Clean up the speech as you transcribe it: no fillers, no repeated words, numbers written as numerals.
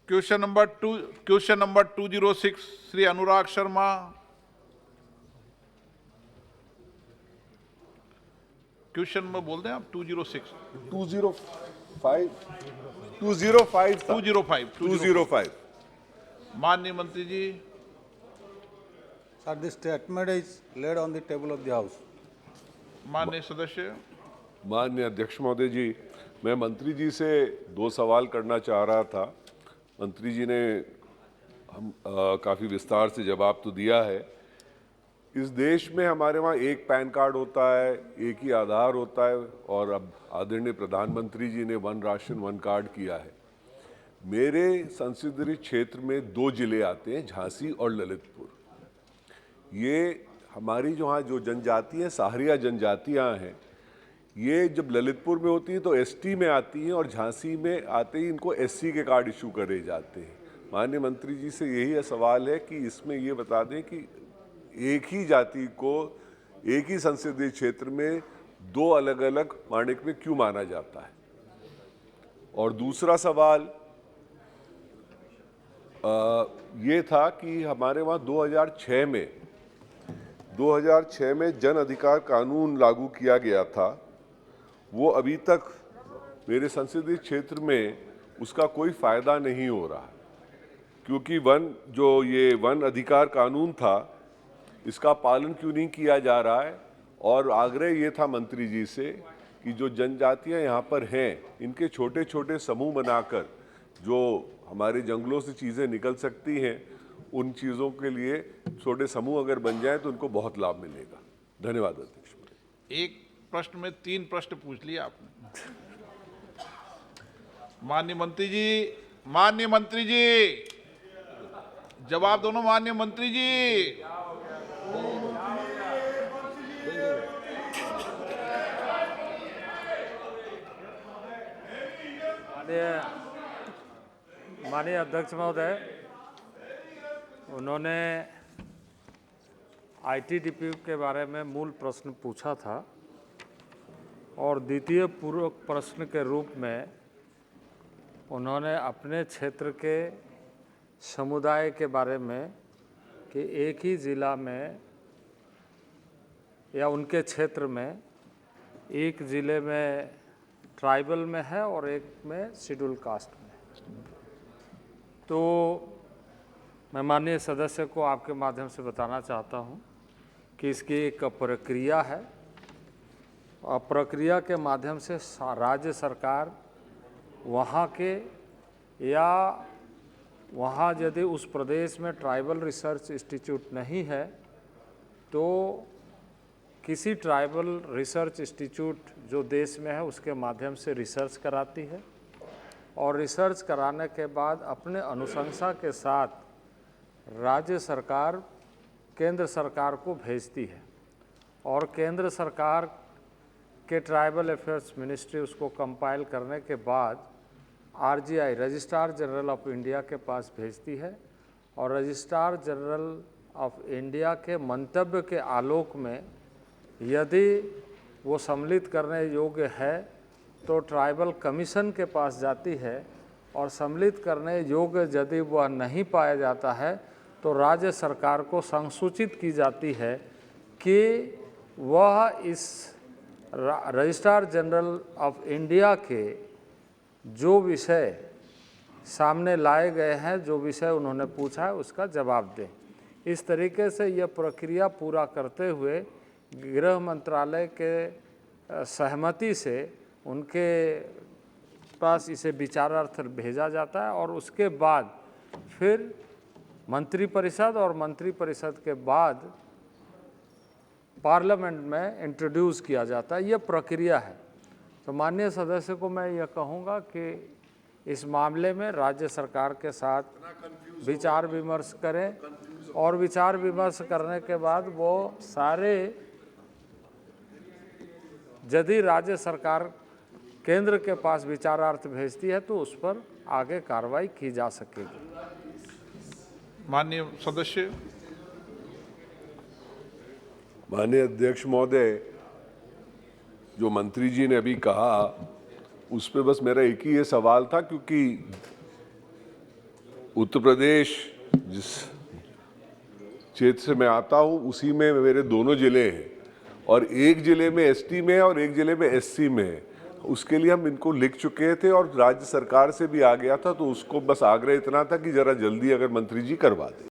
Question number 206 Shri Anurag Sharma. Question में बोल दें आप 206 205 205 205। माननीय मंत्री जी। Sir, this statement is laid on the table of the House. माननीय सदस्य। माननीय अध्यक्ष महोदय जी, मैं मंत्री जी से दो सवाल करना चाह रहा था। मंत्री जी ने काफ़ी विस्तार से जवाब तो दिया है। इस देश में हमारे वहाँ एक पैन कार्ड होता है, एक ही आधार होता है, और अब आदरणीय प्रधानमंत्री जी ने वन राशन वन कार्ड किया है। मेरे संसदीय क्षेत्र में दो जिले आते हैं, झांसी और ललितपुर। ये हमारी जो जनजाति है, सहारिया जनजातियाँ हैं, ये जब ललितपुर में होती हैं तो एसटी में आती हैं और झांसी में आते ही इनको एससी के कार्ड इशू करे जाते हैं। माननीय मंत्री जी से यही सवाल है कि इसमें ये बता दें कि एक ही जाति को एक ही संसदीय क्षेत्र में दो अलग अलग मानक में क्यों माना जाता है। और दूसरा सवाल ये था कि हमारे वहाँ 2006 में जन अधिकार कानून लागू किया गया था। वो अभी तक मेरे संसदीय क्षेत्र में उसका कोई फायदा नहीं हो रहा है, क्योंकि ये वन अधिकार कानून था, इसका पालन क्यों नहीं किया जा रहा है। और आग्रह ये था मंत्री जी से कि जो जनजातियां यहाँ पर हैं, इनके छोटे छोटे समूह बनाकर जो हमारे जंगलों से चीज़ें निकल सकती हैं, उन चीज़ों के लिए छोटे समूह अगर बन जाए तो उनको बहुत लाभ मिलेगा। धन्यवाद अध्यक्ष। एक प्रश्न में 3 प्रश्न पूछ लिए आपने। माननीय मंत्री जी जवाब दोनों। माननीय मंत्री जी। माननीय अध्यक्ष महोदय, उन्होंने आईटीडीपी के बारे में मूल प्रश्न पूछा था और द्वितीय पूरक प्रश्न के रूप में उन्होंने अपने क्षेत्र के समुदाय के बारे में कि एक ही ज़िला में या उनके क्षेत्र में एक ज़िले में ट्राइबल में है और एक में शेड्यूल कास्ट में। तो मैं माननीय सदस्य को आपके माध्यम से बताना चाहता हूँ कि इसकी एक प्रक्रिया है और प्रक्रिया के माध्यम से राज्य सरकार वहाँ के या वहाँ यदि उस प्रदेश में ट्राइबल रिसर्च इंस्टीट्यूट नहीं है तो किसी ट्राइबल रिसर्च इंस्टीट्यूट जो देश में है उसके माध्यम से रिसर्च कराती है और रिसर्च कराने के बाद अपने अनुशंसा के साथ राज्य सरकार केंद्र सरकार को भेजती है और केंद्र सरकार के ट्राइबल अफेयर्स मिनिस्ट्री उसको कंपाइल करने के बाद RGI registrar general of India के पास भेजती है और रजिस्ट्रार जनरल ऑफ इंडिया के मंतव्य के आलोक में यदि वो सम्मिलित करने योग्य है तो ट्राइबल कमीशन के पास जाती है और सम्मिलित करने योग्य यदि वह नहीं पाया जाता है तो राज्य सरकार को संसूचित की जाती है कि वह इस रजिस्ट्रार जनरल ऑफ इंडिया के जो विषय सामने लाए गए हैं, जो विषय उन्होंने पूछा है, उसका जवाब दें। इस तरीके से यह प्रक्रिया पूरा करते हुए गृह मंत्रालय के सहमति से उनके पास इसे विचारार्थ भेजा जाता है और उसके बाद फिर मंत्रिपरिषद और मंत्रिपरिषद के बाद पार्लियामेंट में इंट्रोड्यूस किया जाता है। यह प्रक्रिया है। तो माननीय सदस्य को मैं यह कहूँगा कि इस मामले में राज्य सरकार के साथ विचार विमर्श करें और विचार विमर्श करने के बाद वो सारे यदि राज्य सरकार केंद्र के पास विचारार्थ भेजती है तो उस पर आगे कार्रवाई की जा सकेगी। माननीय सदस्य। माननीय अध्यक्ष महोदय, जो मंत्री जी ने अभी कहा उस पे बस मेरा एक ही ये सवाल था, क्योंकि उत्तर प्रदेश जिस क्षेत्र से मैं आता हूँ उसी में मेरे दोनों जिले हैं और एक जिले में एसटी में है और एक जिले में एससी में है। उसके लिए हम इनको लिख चुके थे और राज्य सरकार से भी आ गया था, तो उसको बस आग्रह इतना था कि जरा जल्दी अगर मंत्री जी करवा दें।